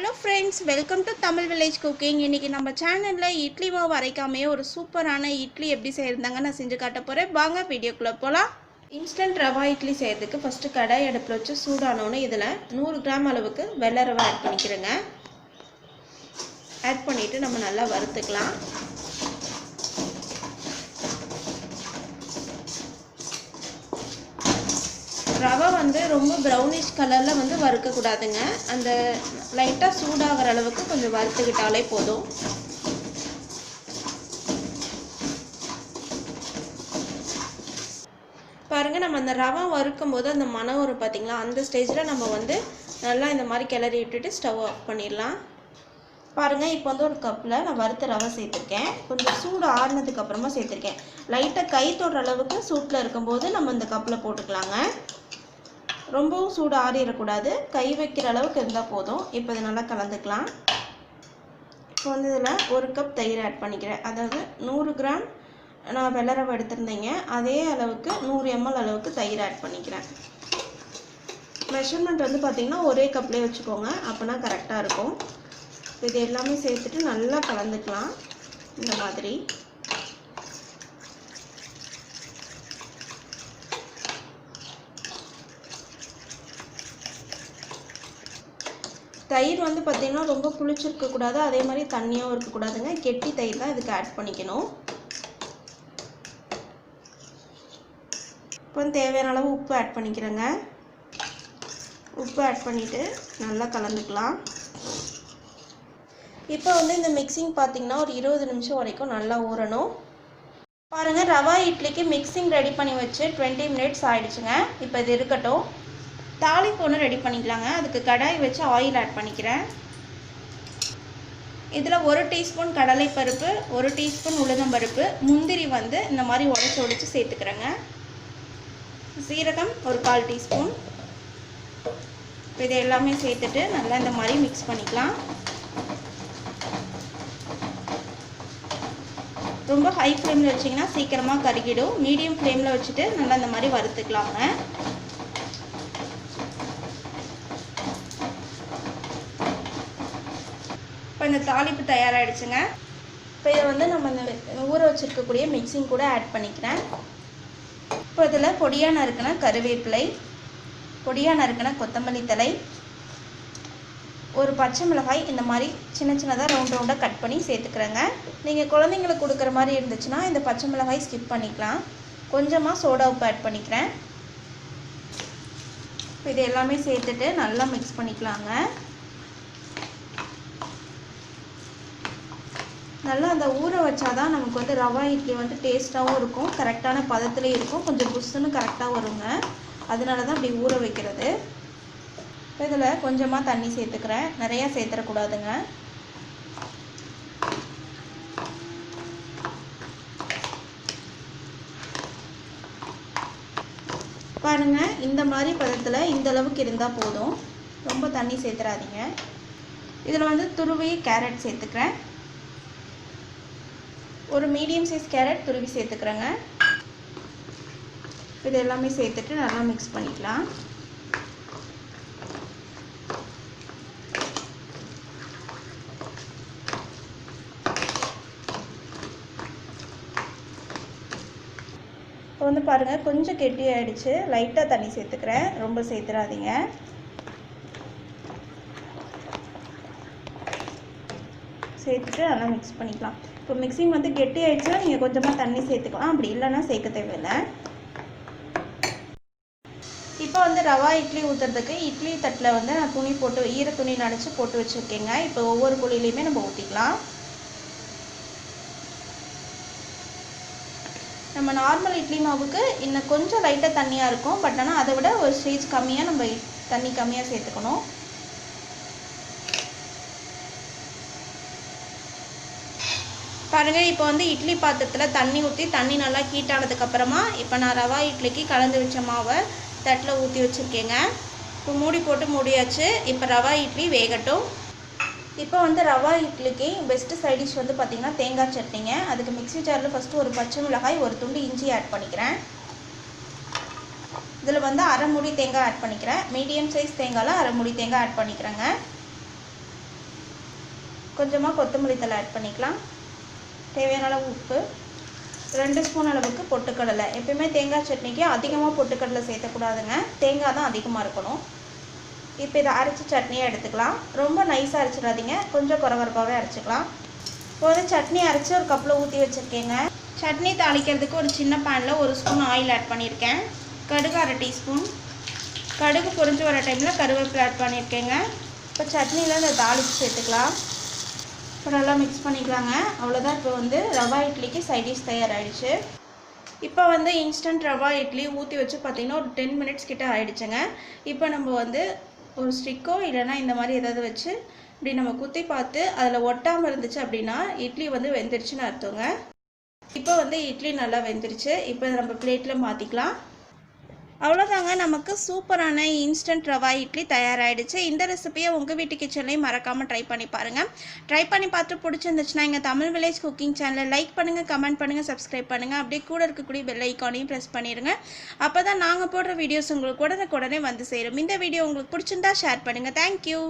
Hello friends, welcome to Tamil Village Cooking. இன்னைக்கு நம்ம சேனல்ல இட்லி மாவு அரைக்காமயே ஒரு சூப்பரான இட்லி எப்படி செய்யறதுங்க நான் செஞ்சு காட்ட போறேன். வாங்க வீடியோக்குள்ள போலாம். இன்ஸ்டன்ட் ரவா இட்லி செய்யறதுக்கு ஃபர்ஸ்ட் கடாய் அடுப்புல வச்சு சூடானோனே இதுல 100 கிராம் அளவுக்கு வெள்ளை ரவை ஆட் பண்ணிக்கிறேங்க. ஆட் பண்ணிட்டு நம்ம நல்லா வறுத்துக்கலாம். ரவை வந்து ரொம்ப ப்ரௌனிஷ் கலரில் வந்து வறுக்கக்கூடாதுங்க. அந்த லைட்டாக சூடாகிற அளவுக்கு கொஞ்சம் வறுத்துக்கிட்டாலே போதும். பாருங்கள், நம்ம அந்த ரவை வறுக்கும் போது அந்த மணம் வரும் பார்த்திங்களா, அந்த ஸ்டேஜில் நம்ம வந்து நல்லா இந்த மாதிரி கிளறி விட்டுட்டு ஸ்டவ் ஆஃப் பண்ணிடலாம். பாருங்கள், இப்போ வந்து ஒரு கப்பில் நான் வறுத்த ரவை சேர்த்துருக்கேன். கொஞ்சம் சூடு ஆறுனதுக்கு அப்புறமா சேர்த்துருக்கேன். லைட்டாக கை தொடுற அளவுக்கு சூட்டில் இருக்கும்போது நம்ம இந்த கப்பில் போட்டுக்கலாங்க. ரொம்பவும் சூடு ஆறிடக்கூடாது, கை வைக்கிற அளவுக்கு இருந்தால் போதும். இப்போ இதை நல்லா கலந்துக்கலாம். இப்போ வந்து இதில் ஒரு கப் தயிர் ஆட் பண்ணிக்கிறேன். அதாவது 100 கிராம் நான் வெள்ளை ரவை எடுத்திருந்தேங்க, அதே அளவுக்கு 100 ml அளவுக்கு தயிர் ஆட் பண்ணிக்கிறேன். மெஷர்மெண்ட் வந்து பார்த்திங்கன்னா ஒரே கப்லேயே வச்சுக்கோங்க, அப்போனா கரெக்டாக இருக்கும். இது எல்லாமே சேர்த்துட்டு நல்லா கலந்துக்கலாம். இந்த மாதிரி தயிர் வந்து பார்த்திங்கன்னா ரொம்ப புளிச்சிருக்கக்கூடாது, அதே மாதிரி தண்ணியாகவும் இருக்கக்கூடாதுங்க. கெட்டி தயிர் தான் இதுக்கு ஆட் பண்ணிக்கணும். இப்போ தேவையான அளவு உப்பு ஆட் பண்ணிக்கிறேங்க. உப்பு ஆட் பண்ணிவிட்டு நல்லா கலந்துக்கலாம். இப்போ வந்து இந்த மிக்சிங் பார்த்திங்கன்னா ஒரு 20 நிமிஷம் வரைக்கும் நல்லா ஊறணும். பாருங்கள், ரவா இட்லிக்கு மிக்சிங் ரெடி பண்ணி வச்சு 20 மினிட்ஸ் ஆகிடுச்சுங்க. இப்போ இது இருக்கட்டும். தாளிப்பு ஒன்று ரெடி பண்ணிக்கலாங்க. அதுக்கு கடாய் வச்சு ஆயில் ஆட் பண்ணிக்கிறேன். இதில் 1 டீஸ்பூன் கடலைப்பருப்பு, 1 டீஸ்பூன் உளுந்தம்பருப்பு, முந்திரி வந்து இந்த மாதிரி உடச்சி சேர்த்துக்கிறேங்க. சீரகம் ஒரு 1/4 டீஸ்பூன். இதை எல்லாமே சேர்த்துட்டு நல்லா இந்த மாதிரி மிக்ஸ் பண்ணிக்கலாம். ரொம்ப ஹை ஃப்ளேமில் வச்சிங்கன்னா சீக்கிரமாக கருகிடும். மீடியம் ஃப்ளேமில் வச்சுட்டு நல்லா இந்த மாதிரி வறுத்துக்கலாங்க. இப்போ இந்த தாளிப்பு தயாராகிடுச்சுங்க. இப்போ இதை வந்து நம்ம இந்த ஊற வச்சுருக்கக்கூடிய மிக்சிங் கூட ஆட் பண்ணிக்கிறேன். இப்போ இதில் பொடியாக நறுக்கின கருவேப்பிலை, பொடியாக நறுக்கின கொத்தமல்லி தழை, ஒரு பச்சை மிளகாய் இந்த மாதிரி சின்ன சின்னதாக ரவுண்டாக கட் பண்ணி சேர்த்துக்கிறேங்க. நீங்கள் குழந்தைங்களுக்கு கொடுக்குற மாதிரி இருந்துச்சுன்னா இந்த பச்சை மிளகாய் ஸ்கிப் பண்ணிக்கலாம். கொஞ்சமாக சோடா உப்பு ஆட் பண்ணிக்கிறேன். இப்போ இது எல்லாமே சேர்த்துட்டு நல்லா மிக்ஸ் பண்ணிக்கலாங்க. நல்லா அந்த ஊற வச்சாதான் நமக்கு வந்து ரவா இட்லி வந்து டேஸ்ட்டாகவும் இருக்கும், கரெக்டான பதத்துலேயும் இருக்கும், கொஞ்சம் புஷ்ஷுன்னு கரெக்டாக வருங்க. அதனால தான் அப்படி ஊற வைக்கிறது. இப்போ இதில் கொஞ்சமாக தண்ணி சேர்த்துக்கிறேன், நிறையா சேர்த்துடக்கூடாதுங்க. பாருங்கள், இந்த மாதிரி பதத்தில் இந்த அளவுக்கு இருந்தால் போதும், ரொம்ப தண்ணி சேர்த்துறாதீங்க. இதில் வந்து துருவி கேரட் சேர்த்துக்கிறேன். ஒரு மீடியம் சைஸ் கேரட் துருவி சேர்த்துக்கிறேங்க. இது எல்லாமே சேர்த்துட்டு நல்லா மிக்ஸ் பண்ணிக்கலாம். இப்போ வந்து பாருங்கள், கொஞ்சம் கெட்டி ஆகிடுச்சு. லைட்டாக தண்ணி சேர்த்துக்கிறேன், ரொம்ப சேர்த்துறாதீங்க. சேர்த்துட்டு நல்லா மிக்ஸ் பண்ணிக்கலாம். இப்போ மிக்சிங் வந்து கெட்டி ஆகிடுச்சுன்னா நீங்கள் கொஞ்சமாக தண்ணி சேர்த்துக்கலாம், அப்படி இல்லைன்னா சேர்க்க தேவையில்லை. இப்போ வந்து ரவா இட்லி ஊற்றுறதுக்கு இட்லி தட்டில் வந்து நான் துணி போட்டு ஈர துணி நனைச்சி போட்டு வச்சுருக்கேங்க. இப்போ ஒவ்வொரு குழியிலையுமே நம்ம ஊற்றிக்கலாம். நம்ம நார்மல் இட்லி மாவுக்கு இன்னும் கொஞ்சம் லைட்டாக தண்ணியாக இருக்கும், பட் ஆனால் அதை விட ஒரு ஸ்டேஜ் கம்மியாக நம்ம தண்ணி கம்மியாக சேர்த்துக்கணும். பாருங்கள், இப்போ வந்து இட்லி பாத்திரத்தில் தண்ணி ஊற்றி தண்ணி நல்லா ஹீட் ஆனதுக்கப்புறமா இப்போ நான் ரவா இட்லிக்கு கலந்து வச்ச மாவை தட்டில் ஊற்றி வச்சுருக்கேங்க. இப்போ மூடி போட்டு மூடியாச்சு. இப்போ ரவா இட்லி வேகட்டும். இப்போ வந்து ரவா இட்லிக்கு பெஸ்ட்டு சைட் டிஷ் வந்து பார்த்திங்கன்னா தேங்காய் சட்னிங்க. அதுக்கு மிக்ஸி ஜாரில் ஃபஸ்ட்டு ஒரு பச்சை மிளகாய், ஒரு துண்டு இஞ்சி ஆட் பண்ணிக்கிறேன். இதில் வந்து அரை மூடி தேங்காய் ஆட் பண்ணிக்கிறேன். மீடியம் சைஸ் தேங்காயில் அரை மூடி தேங்காய் ஆட் பண்ணிக்கிறேங்க. கொஞ்சமாக கொத்தமல்லி தழை ஆட் பண்ணிக்கலாம். தேவையான அளவு உப்பு, 2 ஸ்பூன் அளவுக்கு பொட்டுக்கடலை. எப்பயுமே தேங்காய் சட்னிக்கு அதிகமாக பொட்டுக்கடலை சேர்த்தக்கூடாதுங்க, தேங்காய் தான் அதிகமாக இருக்கணும். இப்போ இதை அரைச்சி சட்னியாக எடுத்துக்கலாம். ரொம்ப நைஸாக அரைச்சிடாதீங்க, கொஞ்சம் குறவரப்பாகவே அரைச்சிக்கலாம். இப்போ வந்து சட்னி அரைச்சி ஒரு கப்பில் ஊற்றி வச்சுருக்கேங்க. சட்னி தாளிக்கிறதுக்கு ஒரு சின்ன பேனில் 1 ஸ்பூன் ஆயில் ஆட் பண்ணியிருக்கேன். கடுகு 1/2 டீஸ்பூன். கடுகு பொரிஞ்சு வர டைமில் கருவேப்பிலை ஆட் பண்ணியிருக்கேங்க. இப்போ சட்னியில் இந்த தாளித்து சேர்த்துக்கலாம். இப்போ நல்லா மிக்ஸ் பண்ணிக்கலாங்க. அவ்வளோதான். இப்போ வந்து ரவா இட்லிக்கு சைடிஷ் தயாராகிடுச்சு. இப்போ வந்து இன்ஸ்டன்ட் ரவா இட்லி ஊற்றி வச்சு பார்த்திங்கன்னா ஒரு 10 மினிட்ஸ் கிட்ட ஆகிடுச்சுங்க. இப்போ நம்ம வந்து ஒரு ஸ்டிக்கோ இல்லைனா இந்த மாதிரி ஏதாவது வச்சு இப்படி நம்ம குத்தி பார்த்து அதில் ஒட்டாமல் இருந்துச்சு அப்படின்னா இட்லி வந்து வெந்துருச்சுன்னு அர்த்தங்க. இப்போ வந்து இட்லி நல்லா வெந்துருச்சு. இப்போ இதை நம்ம பிளேட்டில் மாற்றிக்கலாம். அவ்வளோதாங்க, நமக்கு சூப்பரான இன்ஸ்டன்ட் ரவா இட்லி தயாராகிடுச்சு. இந்த ரெசிபியை உங்கள் வீட்டு கிச்சன்லேயும் மறக்காமல் ட்ரை பண்ணி பாருங்கள். ட்ரை பண்ணி பார்த்து பிடிச்சிருந்துச்சுன்னா எங்கள் தமிழ் வில்லேஜ் குக்கிங் சேனலை லைக் பண்ணுங்கள், கமெண்ட் பண்ணுங்கள், சப்ஸ்கிரைப் பண்ணுங்கள். அப்படியே கூட இருக்கக்கூடிய பெல் ஐக்கானையும் ப்ரெஸ் பண்ணிடுங்க. அப்போ தான் நாங்கள் போடுற வீடியோஸ் உங்களுக்கு உடனே வந்து சேரும். இந்த வீடியோ உங்களுக்கு பிடிச்சிருந்தா ஷேர் பண்ணுங்கள். தேங்க்யூ.